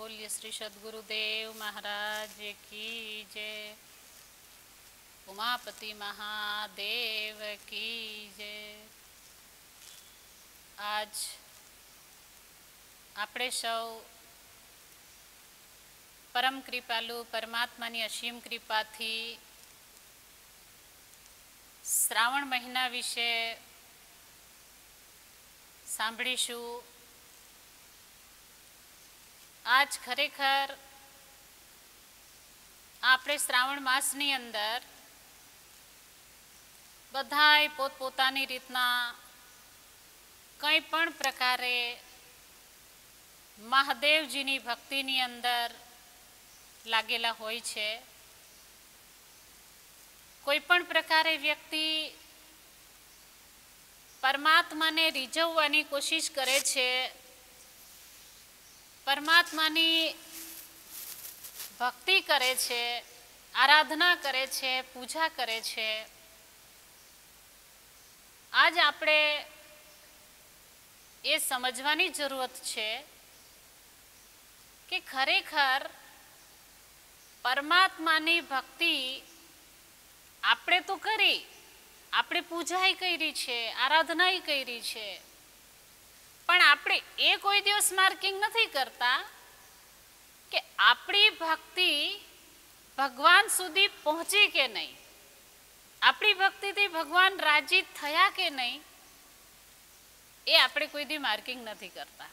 बोलिए श्री सद्गुरुदेव महाराज की जय। उमापति महादेव की जय। आज આપણે સૌ પરમ કૃપાલુ પરમાત્માની અસીમ કૃપાથી શ્રાવણ મહિના વિશે સાંભળીશું। આજ ખરેખર આપણે શ્રાવણ માસની અંદર બધાય પોતપોતાની રીતના કંઈ પણ પ્રકારે મહાદેવજીની ભક્તિની અંદર લાગેલા હોય છે। કોઈ પણ પ્રકારે વ્યક્તિ પરમાત્માને રીઝવવાની કોશિશ કરે છે, પરમાત્માની ભક્તિ કરે છે, આરાધના કરે છે, પૂજા કરે છે। આજ આપણે એ સમજવાની જરૂરત છે કે ખરેખર પરમાત્માની ભક્તિ આપણે તો કરી, આપણે પૂજાય કરી છે, આરાધનાય કરી છે, પણ આપણે એ કોઈ દિવસ માર્કિંગ નથી કરતા કે આપણી ભક્તિ ભગવાન સુધી પહોંચી કે નહીં, આપણી ભક્તિથી ભગવાન રાજી થયા કે નહીં, એ આપણે કોઈ દી માર્કિંગ નથી કરતા।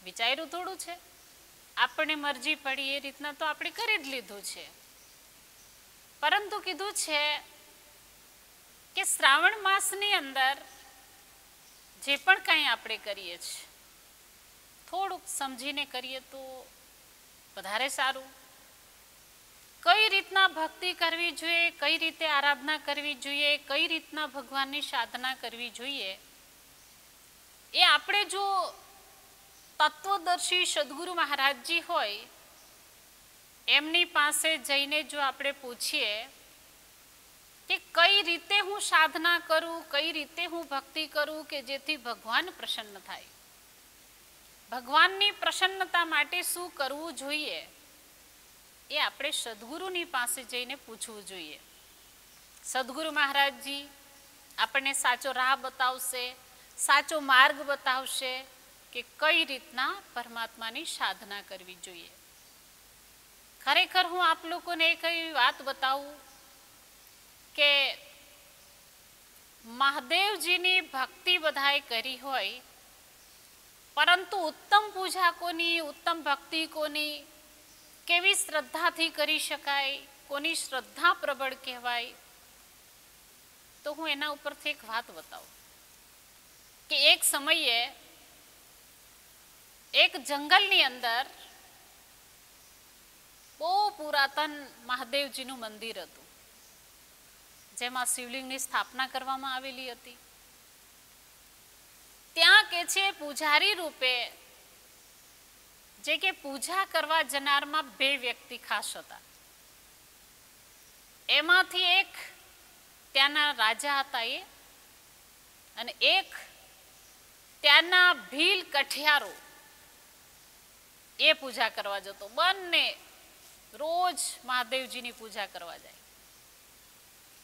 વિચાર્યું થોડું છે, આપણને મરજી પડી એ રીતના તો આપણે કરી જ લીધું છે, પરંતુ કીધું છે કે શ્રાવણ માસની અંદર જે પણ કંઈ આપણે કરીએ છીએ થોડુંક સમજીને કરીએ તો વધારે સારું। કઈ રીતના ભક્તિ કરવી જોઈએ, કઈ રીતે આરાધના કરવી જોઈએ, કઈ રીતના ભગવાનની સાધના કરવી જોઈએ, એ આપણે જો તત્વદર્શી સદગુરુ મહારાજજી હોય એમની પાસે જઈને જો આપણે પૂછીએ કે કઈ રીતે હું સાધના કરું, કઈ રીતે હું ભક્તિ કરું કે જેથી ભગવાન પ્રસન્ન થાય, ભગવાનની પ્રસન્નતા માટે શું કરવું જોઈએ, એ આપણે સદગુરુની પાસે જઈને પૂછવું જોઈએ। સદગુરુ મહારાજજી આપણને સાચો રાહ બતાવશે, સાચો માર્ગ બતાવશે કે કઈ રીતના પરમાત્માની સાધના કરવી જોઈએ। ખરેખર હું આપ લોકોને એક એવી વાત બતાવું કે મહાદેવજીની ભક્તિ બધાએ કરી હોય, પરંતુ ઉત્તમ પૂજા કોની, ઉત્તમ ભક્તિ કોની, કેવી શ્રદ્ધાથી કરી શકાય, કોની શ્રદ્ધા પ્રબળ કહેવાય, તો હું એના ઉપરથી એક વાત બતાવું કે એક સમયે એક જંગલની અંદર બહુ પુરાતન મહાદેવજીનું મંદિર હતું, જેમાં શિવલિંગની સ્થાપના કરવામાં આવેલી હતી। ત્યાં કે છે પૂજારી રૂપે જે કે પૂજા કરવા જનારમાં બે વ્યક્તિ ખાસ હતા। એમાંથી એક ત્યાંના રાજા હતા એ, અને એક ત્યાંના ભીલ કઠિયારો એ પૂજા કરવા જતો। બંને રોજ મહાદેવજીની પૂજા કરવા જાય।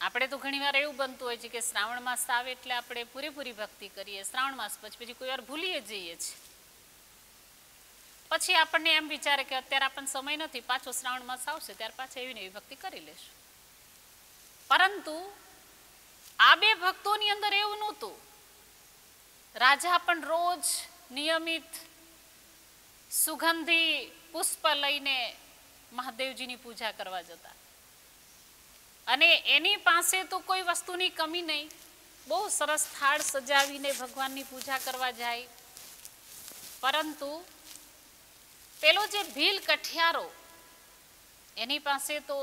આપણે તો ઘણી વાર એવું બનતું હોય છે કે શ્રાવણ માસ આવે એટલે આપણે પૂરેપૂરી ભક્તિ કરીએ, શ્રાવણ માસ પછી કોઈ વાર ભૂલીએ જઈએ છીએ, પછી આપણને એમ વિચારે કે અત્યારે આપણને સમય નથી, પાછો શ્રાવણ માસ આવશે ત્યારે પાછા એવી ને એવી ભક્તિ કરી લેશું। પરંતુ આ બે ભક્તોની અંદર એવું નહોતું। રાજા પણ રોજ નિયમિત સુગંધી પુષ્પ લઈને મહાદેવજીની પૂજા કરવા જતા, અને એની પાસે તો કોઈ વસ્તુની કમી નહીં, બહુ સરસ થાળ સજાવીને ભગવાનની પૂજા કરવા જાય। પરંતુ પેલો જે ભીલ કઠિયારો, એની પાસે તો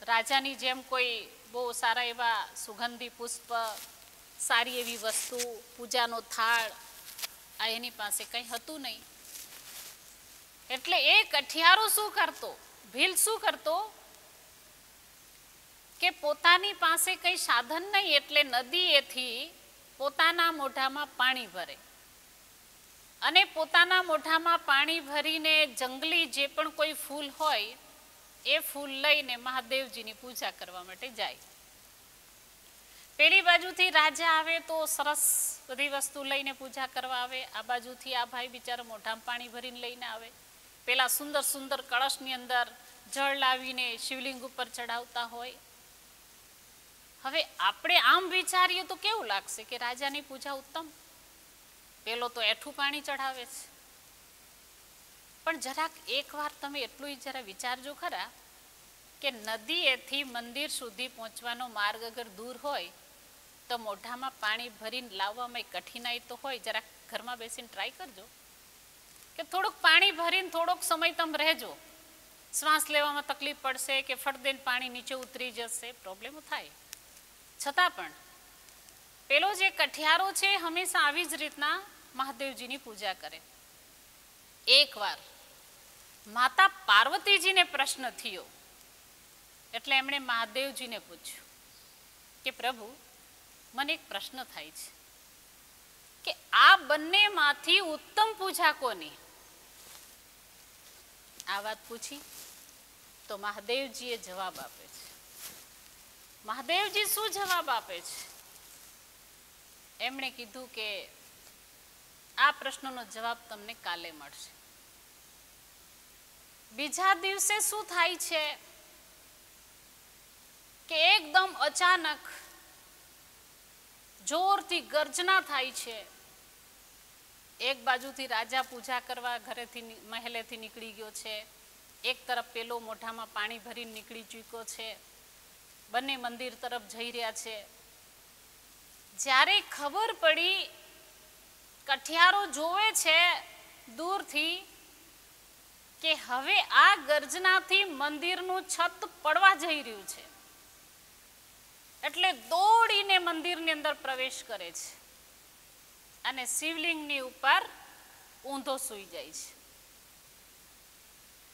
રાજાની જેમ કોઈ બહુ સારા એવા સુગંધી પુષ્પ, સારી એવી વસ્તુ, પૂજાનો થાળ, આ એની પાસે કંઈ હતું નહીં। એટલે એ કઠિયારો શું કરતો, ભીલ શું કરતો કે પોતાની પાસે કંઈ સાધન નહીં એટલે નદીએથી પોતાના મોઢામાં પાણી ભરે અને પોતાના મોઢામાં પાણી ભરીને જંગલી જે પણ કોઈ ફૂલ હોય એ ફૂલ લઈને મહાદેવજીની પૂજા કરવા માટે જાય. પેલી બાજુથી રાજા આવે તો સરસ બધી વસ્તુ લઈને પૂજા કરવા આવે. આ બાજુથી આ ભાઈ બિચારો મોઢામાં પાણી ભરીને લઈને આવે. પેલા સુંદર સુંદર કળશની અંદર જળ લાવીને શિવલિંગ ઉપર ચડાવતા હોય. હવે આપણે આમ વિચારીએ તો કેવું લાગશે કે રાજાની પૂજા ઉત્તમ, પેલો તો એઠું પાણી ચઢાવે છે. પણ જરાક એકવાર તમે એટલું જરા વિચારજો ખરા કે નદીએથી મંદિર સુધી પહોંચવાનો માર્ગ અગર દૂર હોય તો મોઢામાં પાણી ભરીને લાવવામાં કઠિનાઈ તો હોય. જરાક ઘરમાં બેસીને ટ્રાય કરજો કે થોડુંક પાણી ભરીને થોડોક સમય તમે રહેજો. શ્વાસ લેવામાં તકલીફ પડશે કે ફટ દઈને પાણી નીચે ઉતરી જશે, પ્રોબ્લેમ થાય. છતાં પણ પેલો જે કઠિયારો છે હંમેશા આવી જ રીતના મહાદેવજીની પૂજા કરે. એકવાર માતા પાર્વતીજીને પ્રશ્ન થયો એટલે એમણે મહાદેવજીને પૂછ્યું કે પ્રભુ, મને એક પ્રશ્ન થાય છે કે આ બંનેમાંથી ઉત્તમ પૂજા કોની? આ વાત પૂછી તો મહાદેવજીએ જવાબ આપે છે. મહાદેવજી શું જવાબ આપે છે? એમણે કીધું કે આ પ્રશ્નનો જવાબ તમને કાલે મળશે. બીજા દિવસે શું થાય છે કે એકદમ અચાનક જોરથી ગર્જના થાય છે. એક બાજુથી રાજા પૂજા કરવા ઘરેથી મહેલેથી નીકળી ગયો છે, એક તરફ પેલો મોઢામાં પાણી ભરીને નીકળી ચૂક્યો છે. બંને મંદિર તરફ જઈ રહ્યા છે. જ્યારે ખબર પડી, કઠિયારો જોવે છે દૂરથી કે હવે આ ગર્જનાથી મંદિરનું છત પડવા જઈ રહ્યું છે, એટલે દોડીને મંદિરની અંદર પ્રવેશ કરે છે અને શિવલિંગની ઉપર ઊંધો સૂઈ જાય છે.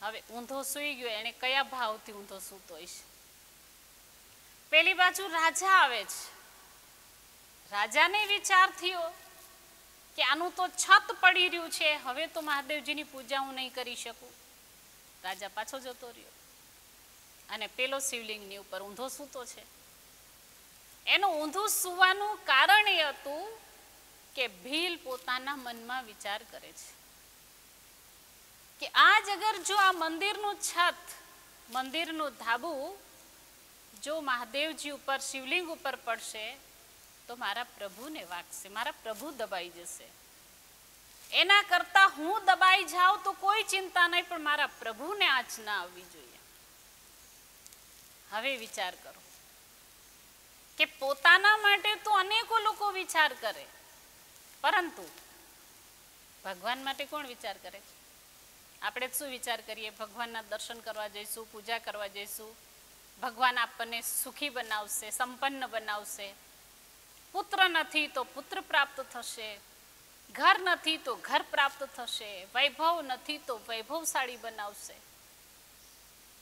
હવે ઊંધો સૂઈ ગયો, એને કયા ભાવથી ઊંધો સૂતો હશે? પેલી બાજુ રાજા આવે છે. રાજાને વિચાર થયો કે આનું તો છત પડી રહ્યું છે, હવે તો મહાદેવજીની પૂજા હું નહીં કરી શકું. રાજા પાછો જતો રહ્યો અને પેલો શિવલિંગની ઉપર ઊંધો સૂતો છે. એનું ઊંધું સૂવાનું કારણ એ હતું કે ભીલ પોતાના મનમાં વિચાર કરે છે કે આજ અગર જો આ મંદિરનું છત, મંદિરનું ધાબુ જો મહાદેવજી ઉપર, શિવલિંગ ઉપર પડશે તો મારા પ્રભુને વાગશે, મારા પ્રભુ દબાઈ જશે. એના કરતા હું દબાઈ જાઉં તો કોઈ ચિંતા નહીં, પણ મારા પ્રભુને આંચ ના આવવી જોઈએ. હવે વિચાર કરો કે પોતાના માટે તો અનેકો લોકો વિચાર કરે, પરંતુ ભગવાન માટે કોણ વિચાર કરે? આપણે શું વિચાર કરીએ? ભગવાનના દર્શન કરવા જઈશું, પૂજા કરવા જઈશું, ભગવાન આપણને સુખી બનાવશે, સંપન્ન બનાવશે. પુત્ર નથી તો પુત્ર પ્રાપ્ત થશે, ઘર નથી તો ઘર પ્રાપ્ત થશે, વૈભવ નથી તો વૈભવશાળી બનાવશે.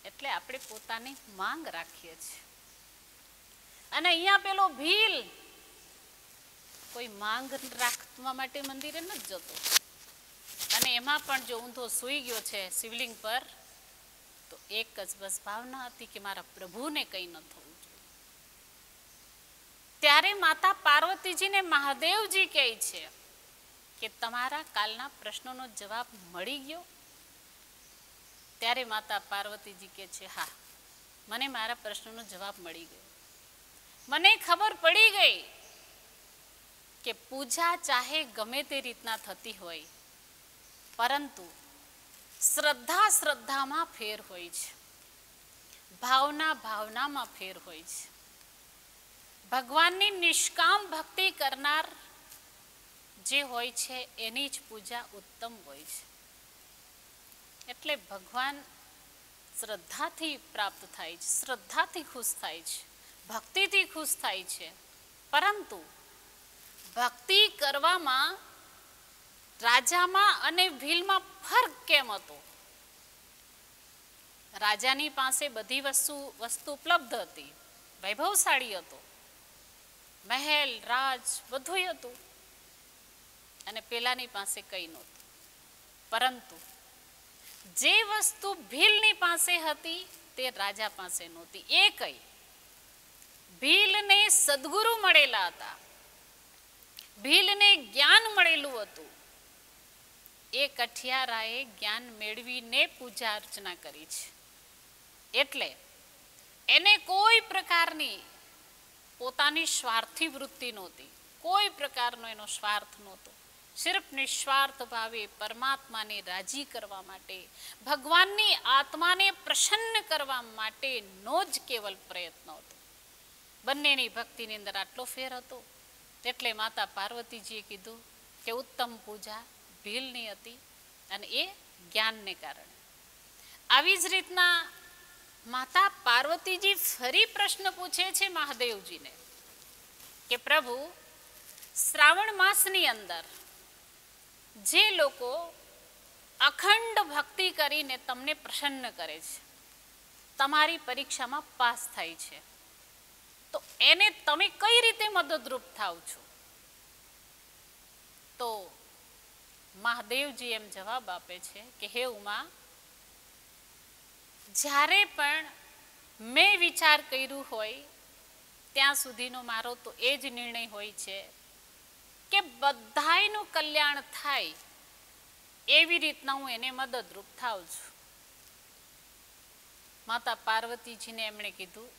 એટલે આપણે પોતાની માંગ રાખીએ છીએ. અને અહીંયા પેલો ભીલ કોઈ માંગ રાખવા માટે મંદિરે નથી જતો, અને એમાં પણ જો ઊંધો સૂઈ ગયો છે શિવલિંગ પર, તો એક જ બસ ભાવના હતી કે મારા પ્રભુને કંઈ ન થવું જોઈએ. ત્યારે માતા પાર્વતીજીને મહાદેવજી કહે છે કે તમારા કાલના પ્રશ્નોનો જવાબ મળી ગયો? ત્યારે માતા પાર્વતીજી કહે છે, હા, મને મારા પ્રશ્નનો જવાબ મળી ગયો. મને ખબર પડી ગઈ કે પૂજા ચાહે ગમે તે રીતના થતી હોય, પરંતુ શ્રદ્ધા શ્રદ્ધામાં ફેર હોય છે, ભાવના ભાવનામાં ફેર હોય છે. ભગવાનની નિષ્કામ ભક્તિ કરનાર જે હોય છે એની જ પૂજા ઉત્તમ હોય છે. એટલે ભગવાન શ્રદ્ધાથી પ્રાપ્ત થાય છે, શ્રદ્ધાથી ખુશ થાય છે, ભક્તિથી ખુશ થાય છે. પરંતુ ભક્તિ કરવામાં રાજામાં અને ભીલમાં ફરક કેમ હતો? રાજાની પાસે બધી વસ્તુ ઉપલબ્ધ હતી, વૈભવશાળી હતો, મહેલ રાજ બધું હતું, અને પેલાની પાસે કંઈ નહોતું. પરંતુ જે વસ્તુ ભીલની પાસે હતી તે રાજા પાસે નહોતી. એ કઈ? ભીલને સદગુરુ મળેલા હતા, ભીલને જ્ઞાન મળેલું હતું. એ કઠિયારાએ જ્ઞાન મેળવીને પૂજા અર્ચના કરી છે. એટલે એને કોઈ પ્રકારની પોતાની સ્વાર્થી વૃત્તિ નહોતી, કોઈ પ્રકારનો એનો સ્વાર્થ નહોતો. સિર્ફ નિસ્વાર્થ ભાવે પરમાત્માને રાજી કરવા માટે, ભગવાનની આત્માને પ્રસન્ન કરવા માટેનો જ કેવલ પ્રયત્ન હતો. બંનેની ભક્તિની અંદર આટલો ફેર હતો. એટલે માતા પાર્વતીજીએ કીધું કે ઉત્તમ પૂજા ભીલની હતી, અને એ જ્ઞાનને કારણે. આવી જ રીતના માતા પાર્વતીજી ફરી પ્રશ્ન પૂછે છે મહાદેવજીને કે પ્રભુ, શ્રાવણ માસની અંદર જે લોકો અખંડ ભક્તિ કરીને તમને પ્રસન્ન કરે છે, તમારી પરીક્ષામાં પાસ થાય છે, તો એને તમે કઈ રીતે મદદરૂપ થાવ છો? તો મહાદેવજી એમ જવાબ આપે છે કે હે ઉમા, જ્યારે પણ મેં વિચાર કર્યું હોય ત્યાં સુધીનો મારો તો એ જ નિર્ણય હોય છે કે બધાયનું કલ્યાણ થાય એવી રીતના હું એને મદદરૂપ થાઉં છું. માતા પાર્વતીજીને એમણે કીધું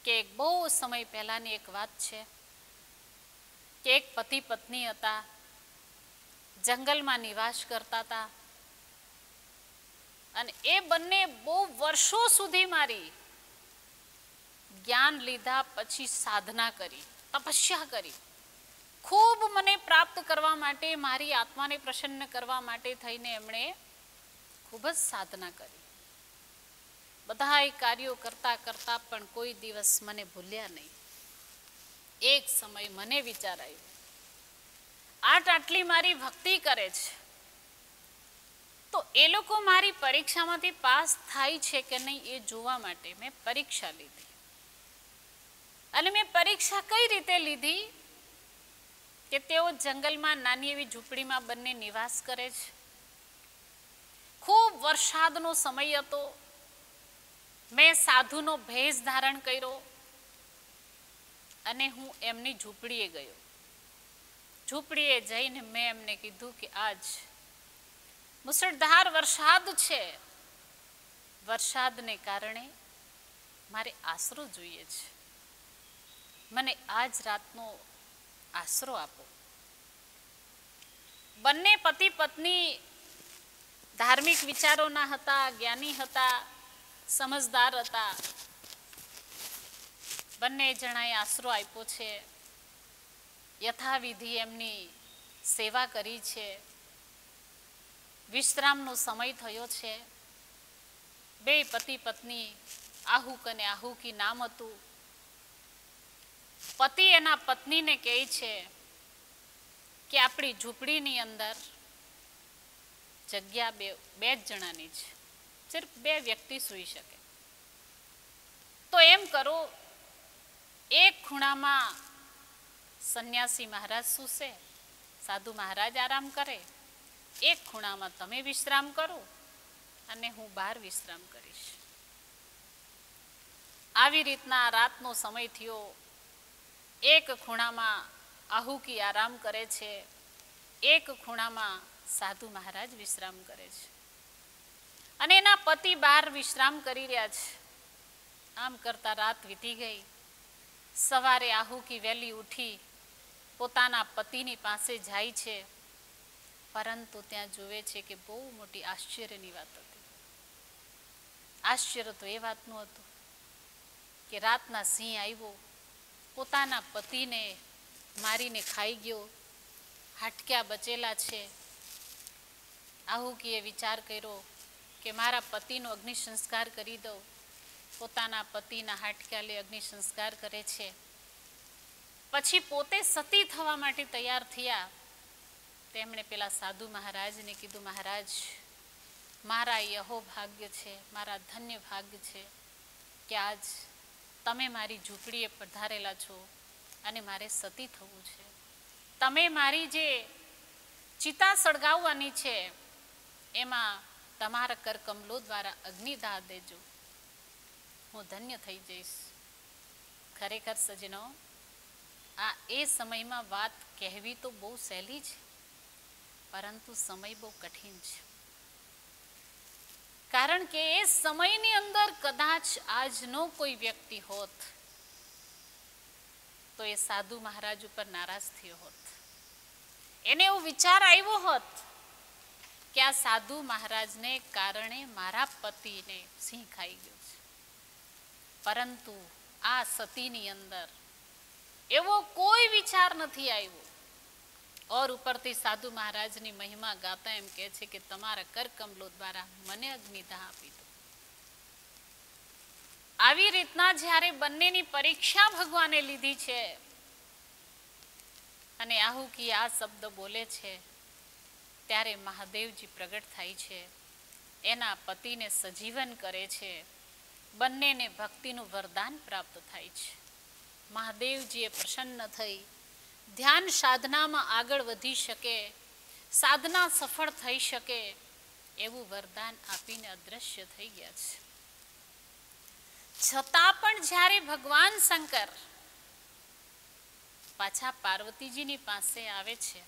કે બહુ સમય પહેલાની એક વાત છે કે એક પતિ પત્ની હતા, જંગલમાં નિવાસ કરતા હતા, અને એ બંને બહુ વર્ષો સુધી મારી જ્ઞાન લીધા પછી સાધના કરી, તપસ્યા કરી, ખૂબ મને પ્રાપ્ત કરવા માટે, મારી આત્માને પ્રસન્ન કરવા માટે થઈને એમણે ખૂબ જ સાધના કરી. બધા કાર્યો કરતા કરતા પણ કોઈ દિવસ મને ભૂલ્યા નહીં. એક સમય મને વિચાર આવ્યો, આટલી મારી ભક્તિ કરે છે તો એ લોકો મારી પરીક્ષામાંથી પાસ થાય છે કે નહીં એ જોવા માટે મેં પરીક્ષા લીધી. અને મેં પરીક્ષા કઈ રીતે લીધી કે તેઓ જંગલમાં નાની એવી ઝૂંપડીમાં બંને નિવાસ કરે છે. ખૂબ વરસાદનો સમય હતો. મેં સાધુનો ભેષ ધારણ કર્યો અને હું એમની ઝૂંપડીએ ગયો. ઝૂંપડીએ જઈને મેં એમને કીધું કે આજ મુસળધાર વરસાદ છે, વરસાદને કારણે મારે આશરો જોઈએ છે, મને આજ રાતનો આશરો આપો. બંને પતિ પત્ની ધાર્મિક વિચારોના હતા, જ્ઞાની હતા, સમજદાર હતા. બંને જણાએ આશરો આપ્યો છે, યથાવિધિ એમની સેવા કરી છે. વિશ્રામનો સમય થયો છે. બે પતિ પત્ની, આહુક અને આહુકી નામ હતું. પતિ એના પત્નીને કહે છે કે આપણી ઝૂંપડીની અંદર જગ્યા બે જ જણાની છે, સિર્ફ 2 વ્યક્તિ સૂઈ શકે. તો એમ કરો, એક ખૂણામાં સંન્યાસી મહારાજ સૂશે, સાધુ મહારાજ આરામ કરે, એક ખૂણામાં તમે વિશ્રામ કરો અને હું બહાર વિશ્રામ કરીશ. આવી રીતના રાતનો સમય થયો. એક ખૂણામાં આહુકી આરામ કરે છે, એક ખૂણામાં સાધુ મહારાજ વિશ્રામ કરે છે, અને એના પતિ બહાર વિશ્રામ કરી રહ્યા છે. આમ કરતા રાત વીતી ગઈ. સવારે આહુકી વહેલી ઉઠી પોતાના પતિની પાસે જાય છે, પરંતુ ત્યાં જુએ છે કે બહુ મોટી આશ્ચર્યની વાત હતી. આશ્ચર્ય તો એ વાતનું હતું કે રાતના સિંહ આવ્યો, પોતાના પતિને મારીને ખાઈ ગયો, હાડક્યા બચેલા છે. આહુકીએ વિચાર કર્યો કે મારા પતિનો અગ્નિ સંસ્કાર કરી દઉં. પોતાના પતિના હાડક્યા લઈ અગ્નિ સંસ્કાર કરે છે. પછી પોતે સતી થવા માટે તૈયાર થયા. તેમણે પેલા સાધુ મહારાજને કીધું, મહારાજ, મારા એ અહોભાગ્ય છે, મારા ધન્ય ભાગ્ય છે કે આજ તમે મારી ઝૂંપડીએ પધારેલા છો અને મારે સતી થવું છે. તમે મારી જે ચિતા સળગાવવાની છે એમાં તમારા કરકમલો દ્વારા અગ્નિદાહ દેજો, હું ધન્ય થઈ જઈશ. ખરેખર સજ્જનો, આ એ સમયમાં વાત કહેવી તો બહુ સહેલી છે, પરંતુ સમય બહુ કઠિન છે. કારણ કે એ સમયની અંદર કદાચ આજનો કોઈ વ્યક્તિ હોત તો એ સાધુ મહારાજ ઉપર નારાજ થયો હોત. એને એવો વિચાર આવ્યો હોત કે આ સાધુ મહારાજને કારણે મારા પતિને સિંહ ખાઈ ગયો છે. પરંતુ આ સતીની અંદર એવો કોઈ વિચાર નથી આવ્યો. ઓર ઉપરથી સાધુ મહારાજની મહિમા ગાતા એમ કહે છે કે તમારા કરકમલો દ્વારા મને અગ્નિદાહ આપી દો. આવી રીતના જ્યારે બંનેની પરીક્ષા ભગવાને લીધી છે અને આહુકી આ શબ્દ બોલે છે, ત્યારે મહાદેવજી પ્રગટ થાય છે, એના પતિને સજીવન કરે છે, બંનેને ભક્તિનું વરદાન પ્રાપ્ત થાય છે. મહાદેવજીએ પ્રસન્ન થઈ ધ્યાન સાધનામાં આગળ વધી શકે, સાધના સફળ થઈ શકે એવું વરદાન આપીને અદ્રશ્ય થઈ ગયા છે. છતાં પણ જ્યારે ભગવાન શંકર પાછા પાર્વતીજીની પાસે આવે છે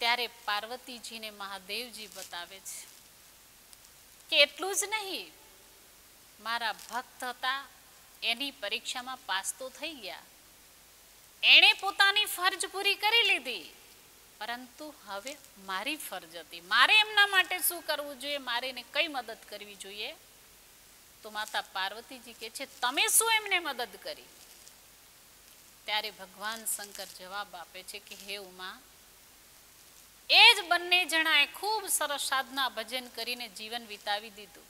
ત્યારે પાર્વતીજીને મહાદેવજી બતાવે છે કે એટલું જ નહીં, મારા ભક્ત હતા એની પરીક્ષામાં પાસ તો થઈ ગયા, એણે પોતાની ફરજ પૂરી કરી લીધી, પરંતુ હવે મારી ફરજ હતી, મારે એમના માટે શું કરવું જોઈએ, મારે એને કઈ મદદ કરવી જોઈએ. તો માતા પાર્વતીજી કહે છે તમે શું એમને મદદ કરી? ત્યારે ભગવાન શંકર જવાબ આપે છે કે હે ઉમા, એ જ બંને જણાએ ખૂબ સરસ સાધના ભજન કરીને જીવન વિતાવી દીધું.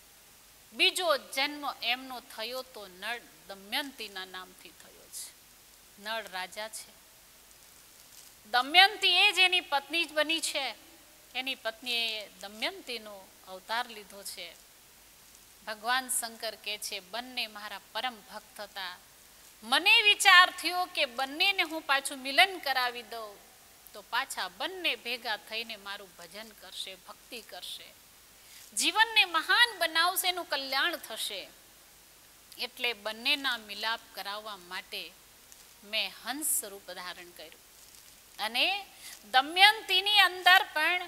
બીજો જન્મ એમનો થયો તો નળ દમયંતીના નામથી થયો છે. નળ રાજા છે, દમયંતી એ જ એની પત્ની જ બની છે, એની પત્નીએ દમયંતીનો અવતાર લીધો છે. ભગવાન શંકર કહે છે બંને મારા પરમ ભક્ત હતા, મને વિચાર થયો કે બંનેને હું પાછું મિલન કરાવી દઉં તો પાછા બંને ભેગા થઈને મારું ભજન કરશે, ભક્તિ કરશે, જીવનને મહાન બનાવશે, એનું કલ્યાણ થશે. એટલે બંનેના મિલાપ કરાવવા માટે મેં હંસ રૂપ ધારણ કર્યું અને દમયંતીની અંદર પણ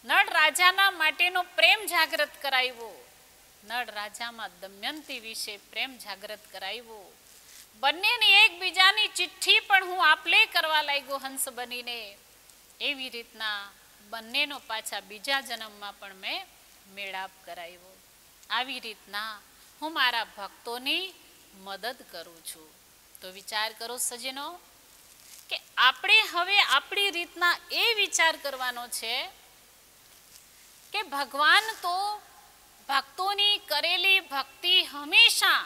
નળ રાજાના માટેનો પ્રેમ જાગૃત કરાવ્યો. નળ રાજામાં દમયંતી વિશે પ્રેમ જાગૃત કરાવ્યો. બંનેની એકબીજાની ચિઠ્ઠી પણ હું આપલે કરવા લાગ્યો હંસ બનીને. એવી રીતના બંનેનો પાછા બીજા જન્મમાં પણ મેં મેળાપ કરાવ્યો. આવી રીતના હું મારા ભક્તોની મદદ કરું છું. તો વિચાર કરો સજ્જનો કે આપણે હવે આપણી રીતના એ વિચાર કરવાનો છે કે ભગવાન તો ભક્તોની કરેલી ભક્તિ હંમેશા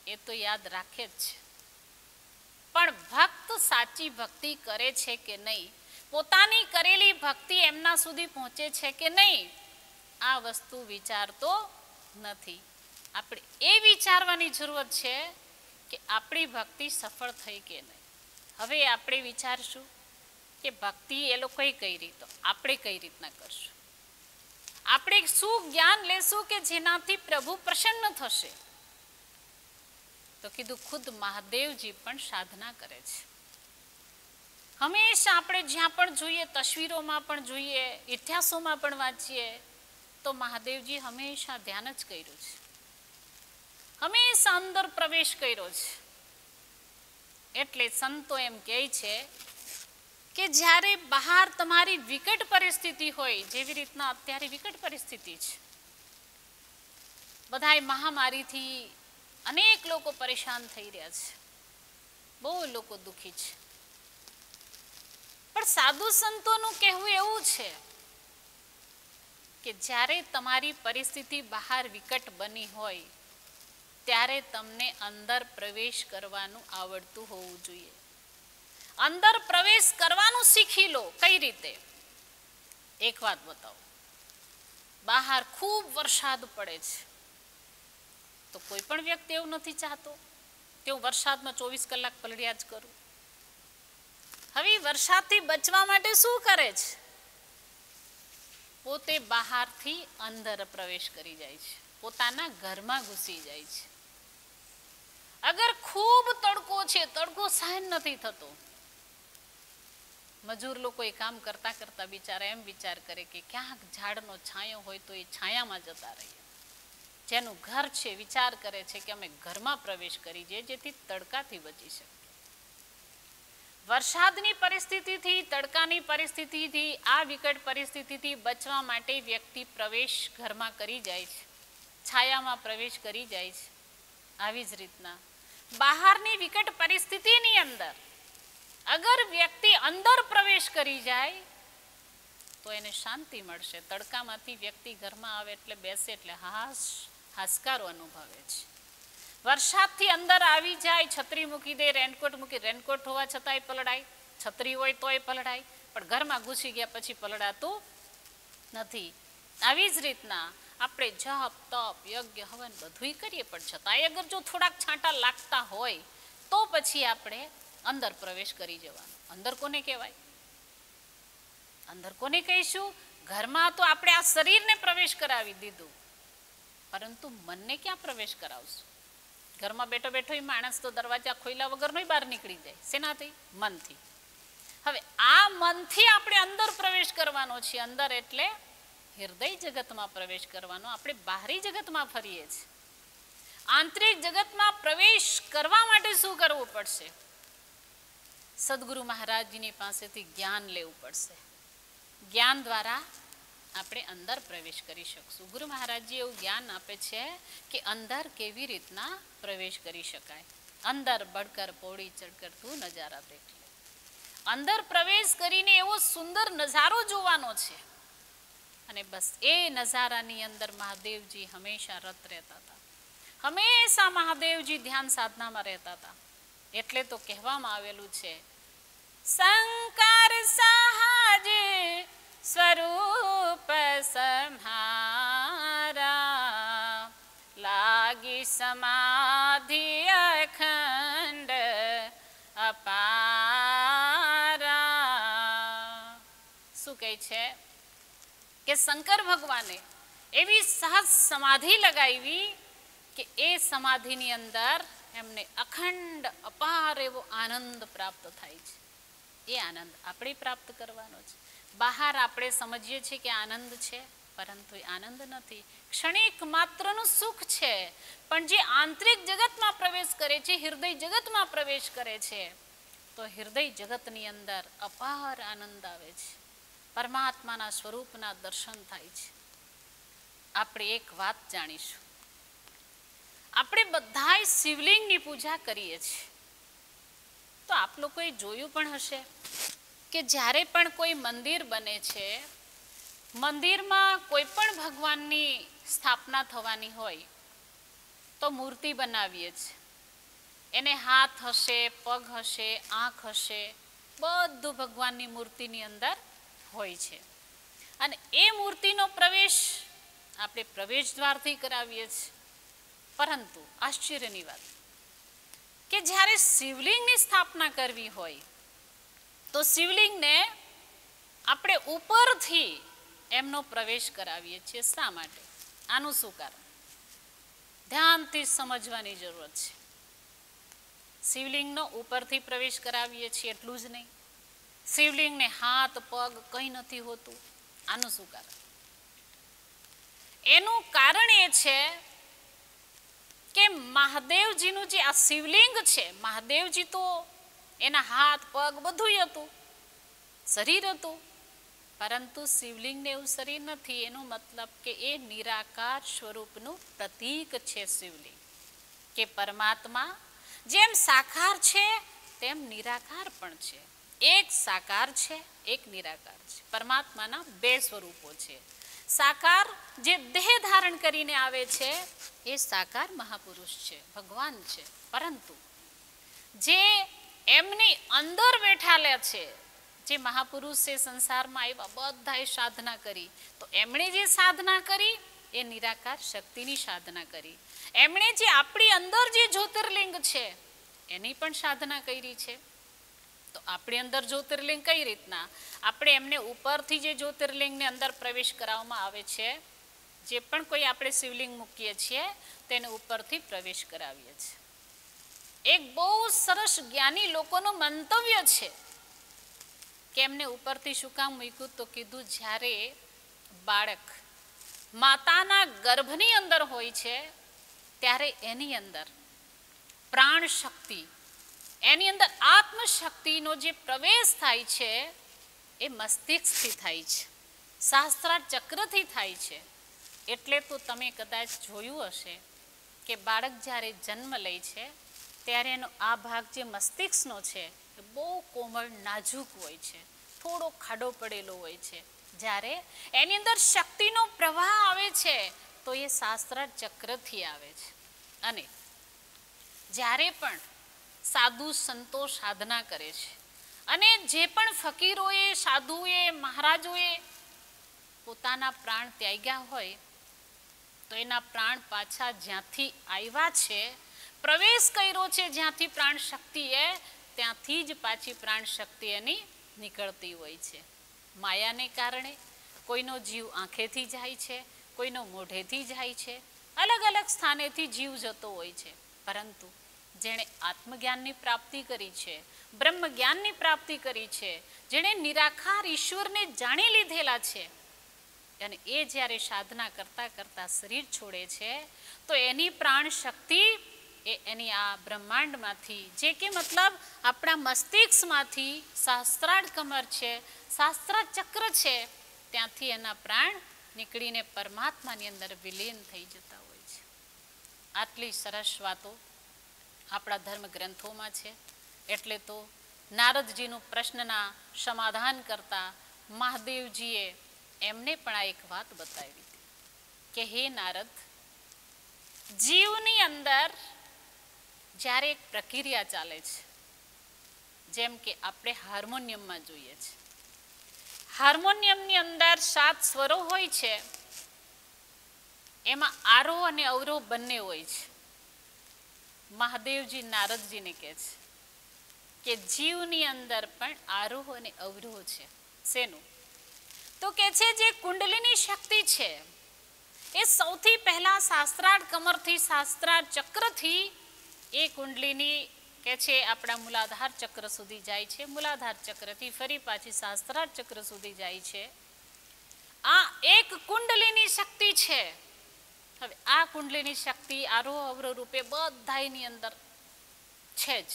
એ તો યાદ રાખે જ છે, પણ ભક્ત સાચી ભક્તિ કરે છે કે નહીં, પોતાની કરેલી ભક્તિ એમના સુધી પહોંચે છે કે નહીં, આ વસ્તુ વિચારતો નથી. આપણે એ વિચારવાની જરૂર છે કે આપણી ભક્તિ સફળ થઈ કે નહીં. હવે આપણે વિચારશું કે ભક્તિ એ લોકોએ કરી તો આપણે કઈ રીતના કરશું, આપણે શું જ્ઞાન લેશું કે જેનાથી પ્રભુ પ્રસન્ન થશે. તો કીધું ખુદ મહાદેવજી પણ સાધના કરે છે. હંમેશા આપણે જ્યાં પણ જોઈએ, તસવીરોમાં પણ જોઈએ, ઇતિહાસોમાં પણ વાંચીએ તો મહાદેવજી હંમેશા ધ્યાન જ કર્યું છે, હંમેશા અંદર પ્રવેશ કર્યો છે. એટલે સંતો એમ કહે છે કે જ્યારે બહાર તમારી વિકટ પરિસ્થિતિ હોય, જેવી રીતના અત્યારે વિકટ પરિસ્થિતિ છે, બધાય મહામારીથી અનેક લોકો પરેશાન થઈ રહ્યા છે, બહુ લોકો દુઃખી છે, પણ સાધુ સંતોનું કહેવું એવું છે કે જ્યારે તમારી પરિસ્થિતિ બહાર વિકટ બની હોય ત્યારે તમને અંદર પ્રવેશ કરવાનું આવડતું હોવું જોઈએ. અંદર પ્રવેશ કરવાનું શીખી લો. કઈ રીતે? એક વાત બતાવો. બહાર ખૂબ વરસાદ પડે છે તો કોઈ પણ વ્યક્તિ એવું નથી ચાહતો કે હું વરસાદમાં 24 કલાક પલળ્યા જ કરું. હવે વરસાદથી બચવા માટે શું કરે છે? પોતે બહારથી અંદર પ્રવેશ કરી જાય છે, પોતાના ઘરમાં ઘૂસી જાય છે. અગર ખૂબ તડકો છે, તડકો સહન નથી થતો, મજૂર લોકો એ કામ કરતા કરતા બિચારા એમ વિચાર કરે કે ક્યાંક ઝાડનો છાંયો હોય તો એ છાયામાં જતા રહીએ. જેનું ઘર છે વિચાર કરે છે કે અમે ઘરમાં પ્રવેશ કરી જઈએ જેથી તડકાથી બચી શકીએ. વરસાદની પરિસ્થિતિથી, તડકાની પરિસ્થિતિથી, આ વિકટ પરિસ્થિતિથી બચવા માટે વ્યક્તિ પ્રવેશ ઘરમાં કરી જાય છે, છાયામાં પ્રવેશ કરી જાય છે. આવી જ રીતના બહારની વિકટ પરિસ્થિતિની અંદર અગર વ્યક્તિ અંદર પ્રવેશ કરી જાય તો એને શાંતિ મળશે. તડકામાંથી વ્યક્તિ ઘરમાં આવે એટલે બેસે એટલે હાશકારો અનુભવે છે. વરસાદથી અંદર આવી જાય, છત્રી મૂકી દે, રેનકોટ મૂકી, રેનકોટ હોવા છતાંય પલળાય, છત્રી હોય તોય પલળાય, પણ ઘરમાં ઘૂસી ગયા પછી પલળાતું નથી. આવી જ રીતના આપણે જપ, તપ, યજ્ઞ, હવન બધુંય કરીએ પણ છતાંય અગર જો થોડાક છાંટા લાગતા હોય તો પછી આપણે અંદર પ્રવેશ કરી જવાનો. અંદર કોને કહેવાય? અંદર કોને કહીશું? ઘરમાં તો આપણે આ શરીરને પ્રવેશ કરાવી દીધું, પરંતુ મનને ક્યાં પ્રવેશ કરાવશું? ઘરમાં બેઠો બેઠો માણસ તો દરવાજા ખોલ્યા વગરનો બહાર નીકળી જાય. શેનાથી? મનથી. હવે આ મનથી આપણે અંદર પ્રવેશ કરવાનો છે. અંદર એટલે હૃદય જગતમાં પ્રવેશ કરવાનો. આપણે બહારી જગતમાં ફરીએ છીએ. આંતરિક જગતમાં પ્રવેશ કરવા માટે શું કરવું પડશે? સદગુરુ મહારાજજીની પાસેથી જ્ઞાન લેવું પડશે. જ્ઞાન દ્વારા આપણે અંદર પ્રવેશ કરી શકશું. ગુરુ મહારાજજી એવું જ્ઞાન આપે છે કે અંદર કેવી રીતના પ્રવેશ કરી શકાય. અંદર બળકર પૌડી ચડકર તું નજારા દેખ લે. અંદર પ્રવેશ કરીને એવો સુંદર નજારો જોવાનો છે, અને બસ એ નજારાની અંદર મહાદેવજી હંમેશા રત રહેતા હતા. હંમેશા મહાદેવજી ધ્યાન સાધનામાં રહેતા હતા. એટલે તો કહેવામાં આવેલું છે, શંકર સહજ સ્વરૂપ સંહારા, લાગી સમાધિ અખંડ અપારા. શું કહે છે કે શંકર ભગવાને એવી સહજ સમાધિ લગાવી કે એ સમાધિની અંદર એમને અખંડ અપાર એવો આનંદ પ્રાપ્ત થાય છે. એ આનંદ આપણે પ્રાપ્ત કરવાનો છે. બહાર આપણે સમજીએ છીએ કે આનંદ છે, પરંતુ એ આનંદ નથી. ક્ષણિક માત્રનું સુખ છે, પણ જે આંતરિક જગતમાં પ્રવેશ કરે છે, હૃદય જગતમાં પ્રવેશ કરે છે, તો હૃદય જગતની અંદર અપાર આનંદ આવે છે. પરમાત્માના સ્વરૂપના દર્શન થાય છે. આપણે એક વાત જાણીશું, આપણે બધાય શિવલિંગની પૂજા કરીએ છીએ. તો આપ લોકોએ જોયું પણ હશે કે જ્યારે પણ કોઈ મંદિર બને છે, મંદિરમાં કોઈ પણ ભગવાનની સ્થાપના થવાની હોય તો મૂર્તિ બનાવીએ છીએ. એને હાથ હશે, પગ હશે, આંખ હશે, બધું ભગવાનની મૂર્તિની અંદર હોય છે. અને એ મૂર્તિનો પ્રવેશ આપણે પ્રવેશ દ્વારથી કરાવીએ છીએ. પરંતુ આશ્ચર્યની વાત કે જ્યારે શિવલિંગની સ્થાપના કરવી હોય તો શિવલિંગને આપણે ઉપરથી એમનો પ્રવેશ કરાવીએ છીએ. શા માટે? આનું શું કારણ? ધ્યાનથી સમજવાની જરૂરત છે. શિવલિંગનો ઉપરથી પ્રવેશ કરાવીએ છીએ એટલું જ નહીં, શિવલિંગને હાથ પગ કંઈ નથી હોતું. આનું શું કારણ? એનું કારણ એ છે કે મહાદેવજીનું જે આ શિવલિંગ છે, મહાદેવજી તો એના હાથ પગ બધું હતું, શરીર હતું, પરંતુ શિવલિંગને એવું શરીર નથી. એનું મતલબ કે એ નિરાકાર સ્વરૂપનું પ્રતીક છે શિવલિંગ. કે પરમાત્મા જેમ સાકાર છે તેમ નિરાકાર પણ છે. એક સાકાર છે, એક નિરાકાર છે. પરમાત્માના બે સ્વરૂપો છે. સાકાર જે દેહ ધારણ કરીને આવે છે એ સાકાર મહાપુરુષ છે, ભગવાન છે. પરંતુ જે એમની અંદર બેઠાલે છે, જે મહાપુરુષ છે, સંસારમાં આવ્યા બધાએ સાધના કરી, તો એમણે જે સાધના કરી એ નિરાકાર શક્તિની સાધના કરી. એમણે જે આપણી અંદર જે જ્યોતિર્લિંગ છે એની પણ સાધના કરી છે. તો આપણી અંદર જ્યોતિર્લિંગ કઈ રીતના? આપણે એમને ઉપરથી જે જ્યોતિર્લિંગને અંદર પ્રવેશ કરાવવામાં આવે છે, જે પણ કોઈ આપણે શિવલિંગ મૂકીએ છીએ તેને ઉપરથી પ્રવેશ કરાવીએ છીએ. એક બહુ સરસ જ્ઞાની લોકોનું મંતવ્ય છે કે એમને ઉપરથી શું કામ મૂક્યું? તો કીધું જ્યારે બાળક માતાના ગર્ભની અંદર હોય છે ત્યારે એની અંદર પ્રાણ શક્તિ, એની અંદર આત્મશક્તિનો જે પ્રવેશ થાય છે એ મસ્તિષ્કથી થાય છે, સહસ્ત્રાર ચક્રથી થાય છે. એટલે તો તમે કદાચ જોયું હશે કે બાળક જ્યારે જન્મ લે છે ત્યારે એનો આ ભાગ જે મસ્તિષ્કનો છે એ બહુ કોમળ નાજુક હોય છે, થોડો ખાડો પડેલો હોય છે. જ્યારે એની અંદર શક્તિનો પ્રવાહ આવે છે તો એ સહસ્ત્રાર ચક્રથી આવે છે. અને જ્યારે પણ સાધુ સંતો સાધના કરે છે અને જે પણ ફકીરોએ, સાધુએ, મહારાજોએ પોતાના પ્રાણ ત્યાગ્યા હોય તો એના પ્રાણ પાછા જ્યાંથી આવ્યા છે, પ્રવેશ કર્યો છે જ્યાંથી પ્રાણ શક્તિએ, ત્યાંથી જ પાછી પ્રાણ શક્તિ એની નીકળતી હોય છે. માયાને કારણે કોઈનો જીવ આંખેથી જાય છે, કોઈનો મોઢેથી જાય છે, અલગ અલગ સ્થાનેથી જીવ જતો હોય છે. પરંતુ જેણે આત્મજ્ઞાનની પ્રાપ્તિ કરી છે, બ્રહ્મ જ્ઞાનની પ્રાપ્તિ કરી છે, જેણે નિરાકાર ઈશ્વરને જાણી લીધેલા છે, અને એ જ્યારે સાધના કરતા કરતા શરીર છોડે છે તો એની પ્રાણ શક્તિ એ એની આ બ્રહ્માંડમાંથી, જે કે મતલબ આપણા મસ્તિષ્કમાંથી સહસ્ત્રાર કમર છે, સહસ્ત્રાર ચક્ર છે, ત્યાંથી એના પ્રાણ નીકળીને પરમાત્માની અંદર વિલીન થઈ જતા હોય છે. આટલી સરસ વાતો આપણા ધર્મ ગ્રંથોમાં છે. એટલે તો નારદજીનું પ્રશ્નના સમાધાન કરતા મહાદેવજીએ એમને પણ આ એક વાત બતાવી હતી કે હે નારદ, જીવની અંદર જ્યારે એક પ્રક્રિયા ચાલે છે, જેમ કે આપણે હાર્મોનિયમમાં જોઈએ છે, હાર્મોનિયમની અંદર 7 સ્વરો હોય છે, એમાં આરોહ અને અવરોહ બંને હોય છે. મહાદેવજી નારદજીને કહે છે કે જીવની અંદર પણ આરોહ અને અવરોહ છે. શેનું? તો કે છે જે કુંડલીની શક્તિ છે એ સૌથી પહેલા સહસ્ત્રાર કમરથી, સહસ્ત્રાર ચક્રથી એ કુંડલીની કે છે આપણા મૂલાધાર ચક્ર સુધી જાય છે, મૂલાધાર ચક્રથી ફરી પાછી સહસ્ત્રાર ચક્ર સુધી જાય છે. આ એક કુંડલીની શક્તિ છે. હવે આ કુંડલીની શક્તિ આરોહ અવરોહ રૂપે બધાની અંદર છે જ,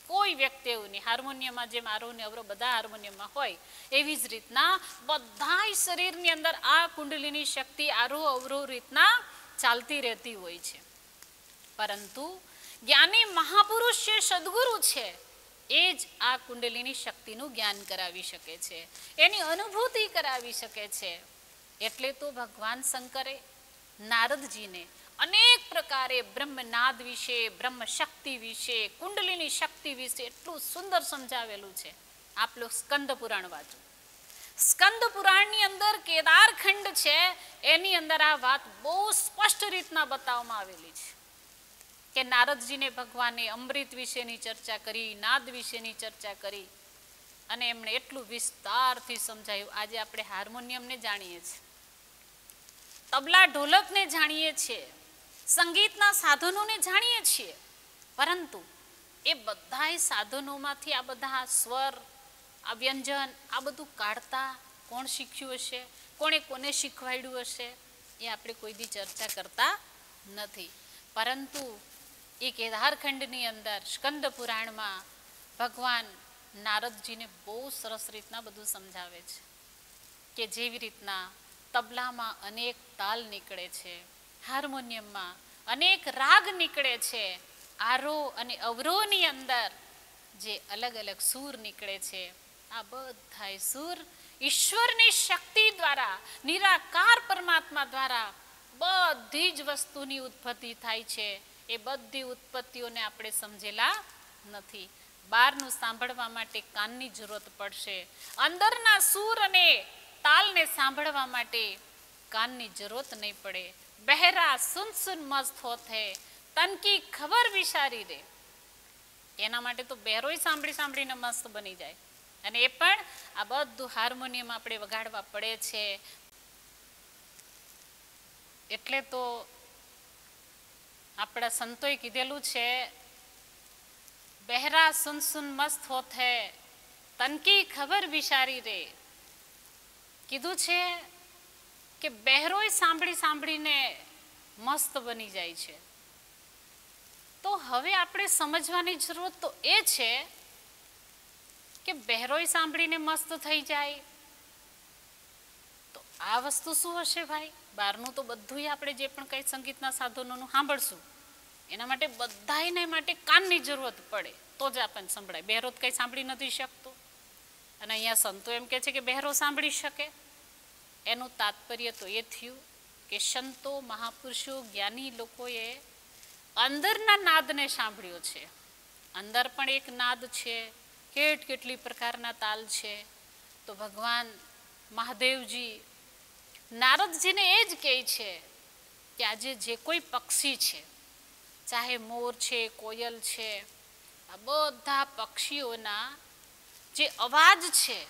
કોઈ વ્યક્તિ એવું નહીં. હાર્મોનિયમમાં જેમ આરોહ ને અવરોહ બધા હાર્મોનિયમમાં હોય એવી જ રીતના બધા શરીરની અંદર આ કુંડલીની શક્તિ આરોહ અવરોહ રીતના ચાલતી રહેતી હોય છે. પરંતુ જ્ઞાની મહાપુરુષ છે, સદગુરુ છે, એ જ આ કુંડલીની શક્તિનું જ્ઞાન કરાવી શકે છે, એની અનુભૂતિ કરાવી શકે છે. એટલે તો ભગવાન શંકરે નારદજીને અનેક પ્રકારે બ્રહ્મનાદ વિશે, બ્રહ્મ શક્તિ વિશે, કુંડલીની શક્તિ વિશે એટલું સુંદર સમજાવેલું છે. આપ લોકો સ્કંદ પુરાણ વાંચો. સ્કંદ પુરાણની અંદર કેદારખંડ છે, એની અંદર આ વાત બહુ સ્પષ્ટ રીતના બતાવવામાં આવેલી છે કે નારદજીને ભગવાને અમૃત વિશેની ચર્ચા કરી, નાદ વિશેની ચર્ચા કરી અને એમણે એટલું વિસ્તારથી સમજાયું. આજે આપણે હાર્મોનિયમને જાણીએ છીએ, તબલા ઢોલકને જાણીએ છીએ, સંગીતના સાધનોને જાણીએ છીએ, પરંતુ એ બધા સાધનોમાંથી આ બધા સ્વર, આ વ્યંજન, આ બધું કાઢતા કોણ શીખ્યું હશે, કોણે કોને શીખવાડ્યું હશે, એ આપણે કોઈ દી ચર્ચા કરતા નથી. પરંતુ એ કેદારખંડની અંદર સ્કંદ પુરાણમાં ભગવાન નારદજીને બહુ સરસ રીતના બધું સમજાવે છે કે જેવી રીતના તબલામાં અનેક તાલ નીકળે છે, હાર્મોનિયમમાં અનેક રાગ નીકળે છે, આરોહ અને અવરોહની અંદર જે અલગ અલગ સૂર નીકળે છે, આ બધા સૂર ઈશ્વરની શક્તિ દ્વારા, નિરાકાર પરમાત્મા દ્વારા બધી જ વસ્તુની ઉત્પત્તિ થાય છે. એ બધી ઉત્પત્તિઓને આપણે સમજેલા નથી. બહારનું સાંભળવા માટે કાનની જરૂરત પડશે, અંદરના સૂર અને તાલને સાંભળવા માટે કાનની જરૂરત નહીં પડે. બહેરા સુન સુન મસ્ત હોત હે, તન કી ખબર વિચારી રે. એના માટે તો બહેરોય સાંભળી સાંભળીને મસ્ત બની જાય, અને એ પણ આ બધું હાર્મોનિયમ આપણે વગાડવા પડે છે. એટલે તો આપણા સંતોએ કીધેલું છે, બહેરા સુન સુન મસ્ત હોત હે તનકી ખબર વિચારી રે. કીધું છે કે બહેરોય સાંભળી સાંભળીને મસ્ત બની જાય છે. તો હવે આપણે સમજવાની જરૂરત તો એ છે કે બહેરોય સાંભળીને મસ્ત થઈ જાય તો આ વસ્તુ શું હશે ભાઈ? બહારનું તો બધું આપણે જે પણ કંઈ સંગીતના સાધનોનું સાંભળશું એના માટે બધાને માટે કાનની જરૂરત પડે તો જ આપણને સંભળાય. બહેરો કંઈ સાંભળી નથી શકતો, અને અહીંયા સંતો એમ કે છે કે બહેરો સાંભળી શકે. એનું તાત્પર્ય તો એ થયું કે સંતો, મહાપુરુષો, જ્ઞાની લોકોએ અંદરના નાદને સાંભળ્યો છે. અંદર પણ એક નાદ છે, કેટલી પ્રકારના તાલ છે. તો ભગવાન મહાદેવજી નારદજીને એ જ કહે છે કે આજે જે કોઈ પક્ષી છે, ચાહે મોર છે, કોયલ છે, આ બધા પક્ષીઓના જે અવાજ છે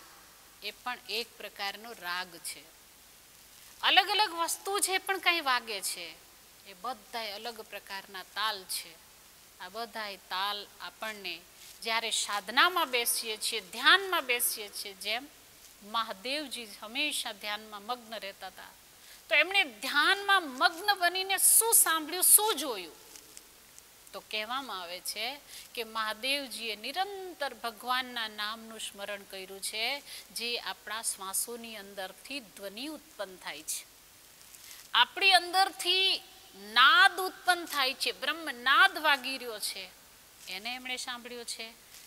એ પણ એક પ્રકારનો રાગ છે. અલગ અલગ વસ્તુ જે પણ કંઈ વાગે છે એ બધા અલગ પ્રકારના તાલ છે. આ બધા તાલ આપણને જ્યારે સાધનામાં બેસીએ છીએ, ધ્યાનમાં બેસીએ છીએ, જેમ મહાદેવજી હંમેશા ધ્યાનમાં મગ્ન રહેતા હતા, તો એમણે ધ્યાનમાં મગ્ન બનીને શું સાંભળ્યું, શું જોયું? તો કહેવામાં આવે છે કે મહાદેવજીએ નિરંતર ભગવાનના નામનું સ્મરણ કર્યું છે, જે આપણા શ્વાસોની અંદરથી ધ્વનિ ઉત્પન્ન થાય છે, આપણી અંદરથી નાદ ઉત્પન્ન થાય છે, બ્રહ્મનાદ વાગી રહ્યો છે, એને એમણે સાંભળ્યો છે.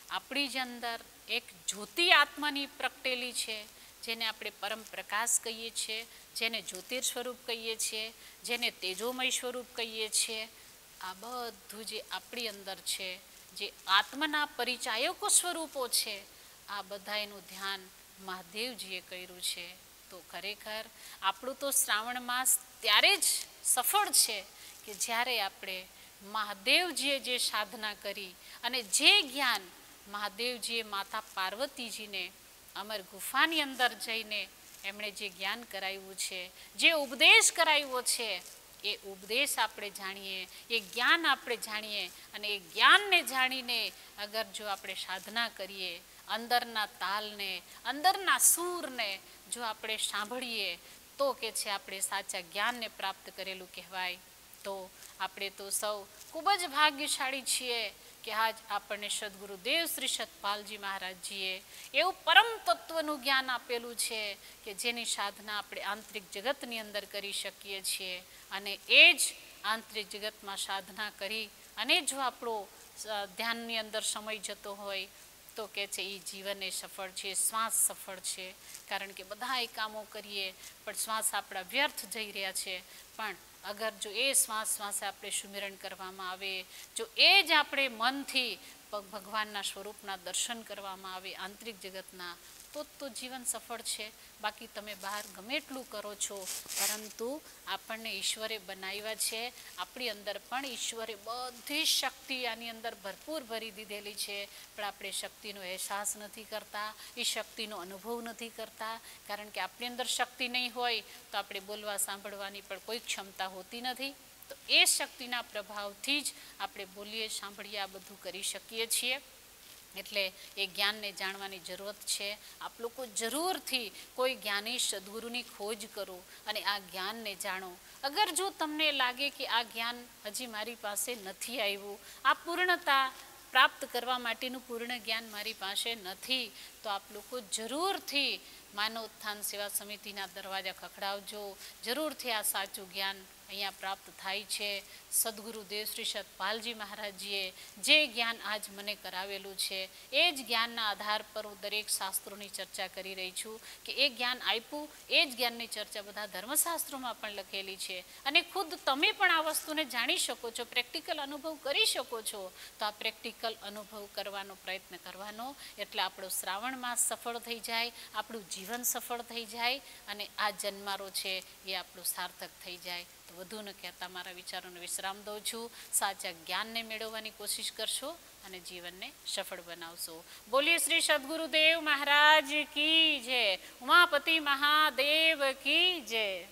આપણી જ અંદર એક જ્યોતિ આત્માની પ્રગટેલી છે, જેને આપણે પરમ પ્રકાશ કહીએ છીએ, જેને જ્યોતિર સ્વરૂપ કહીએ છીએ, જેને તેજોમય સ્વરૂપ કહીએ છીએ. આ બધું જે આપણી અંદર છે, જે આત્માના પરિચાયકો સ્વરૂપો છે, આ બધાનું ધ્યાન મહાદેવજીએ કર્યું છે. તો ખરેખર આપણું તો શ્રાવણ માસ ત્યારે જ સફળ છે કે જ્યારે આપણે મહાદેવજીએ જે સાધના કરી અને જે જ્ઞાન મહાદેવજીએ માતા પાર્વતીજીને અમર ગુફાની અંદર જઈને એમણે જે જ્ઞાન કરાવ્યું છે, જે ઉપદેશ કરાવ્યો છે, એ ઉપદેશ આપણે જાણીએ, એ જ્ઞાન આપણે જાણીએ, અને એ જ્ઞાનને જાણીને અગર જો આપણે સાધના કરીએ, અંદરના તાલને, અંદરના સૂરને જો આપણે સાંભળીએ, તો કે છે આપણે સાચા જ્ઞાનને પ્રાપ્ત કરેલું કહેવાય. તો આપણે તો સૌ ખૂબ જ ભાગ્યશાળી છીએ કે આજ આપણને સદગુરુદેવ શ્રી સતપાલજી મહારાજજીએ એવું પરમ તત્વનું જ્ઞાન આપેલું છે કે જેની સાધના આપણે આંતરિક જગતની અંદર કરી શકીએ છીએ. અને એ જ આંતરિક જગતમાં સાધના કરી અને જો આપણો ધ્યાનની અંદર સમય જતો હોય તો કે છે એ જીવન એ સફળ છે, શ્વાસ સફળ છે. કારણ કે બધા એ કામો કરીએ પણ શ્વાસ આપણા વ્યર્થ જઈ રહ્યા છે. પણ અગર જો એ શ્વાસે આપણે સુમિરન કરવામાં આવે, જો એ જ આપણે મનથી ભગવાનના સ્વરૂપના દર્શન કરવામાં આવે આંતરિક જગતના, તો જીવન સફળ છે. બાકી તમે બહાર ગમે એટલું કરો છો, પરંતુ આપણને ઈશ્વરે બનાવ્યા છે, આપણી અંદર પણ ઈશ્વરે બધી શક્તિ આની અંદર ભરપૂર ભરી દીધેલી છે, પણ આપણે શક્તિનો અહેસાસ નથી કરતા, એ શક્તિનો અનુભવ નથી કરતા. કારણ કે આપણી અંદર શક્તિ નહીં હોય તો આપણે બોલવા સાંભળવાની પણ કોઈ ક્ષમતા હોતી નથી. તો એ શક્તિના પ્રભાવથી જ આપણે બોલીએ, સાંભળીએ, આ બધું કરી શકીએ છીએ. એટલે એ જ્ઞાનને જાણવાની જરૂરત છે. આપ લોકો જરૂરથી કોઈ જ્ઞાની સદગુરુની ખોજ કરો અને આ જ્ઞાનને જાણો. અગર જો તમને લાગે કે આ જ્ઞાન હજી મારી પાસે નથી આવ્યું, આ પૂર્ણતા પ્રાપ્ત કરવા માટેનું પૂર્ણ જ્ઞાન મારી પાસે નથી, તો આપ લોકો જરૂરથી માનવ ઉત્થાન સેવા સમિતિના દરવાજા ખખડાવજો. જરૂરથી આ સાચું જ્ઞાન અહીંયા પ્રાપ્ત થાય છે. સદગુરુદેવ શ્રી સતપાલજી મહારાજજીએ જે જ્ઞાન આજ મને કરાવેલું છે, એ જ જ્ઞાનના આધાર પર હું દરેક શાસ્ત્રોની ચર્ચા કરી રહી છું કે એ જ્ઞાન આપ્યું, એ જ જ્ઞાનની ચર્ચા બધા ધર્મશાસ્ત્રોમાં પણ લખેલી છે. અને ખુદ તમે પણ આ વસ્તુને જાણી શકો છો, પ્રેક્ટિકલ અનુભવ કરી શકો છો. તો આ પ્રેક્ટિકલ અનુભવ કરવાનો પ્રયત્ન કરવાનો, એટલે આપણો શ્રાવણ માસ સફળ થઈ જાય, આપણું જીવન સફળ થઈ જાય, અને આ જન્મારો છે એ આપણું સાર્થક થઈ જાય. તો વધુ ન કહેતા મારા વિચારોને વિશ્રામ દઉં છું. સાચા જ્ઞાનને મેળવવાની કોશિશ કરશો અને જીવનને સફળ બનાવશો. બોલીએ શ્રી સદગુરુદેવ મહારાજ કી જય. ઉમાપતિ મહાદેવ કી જય.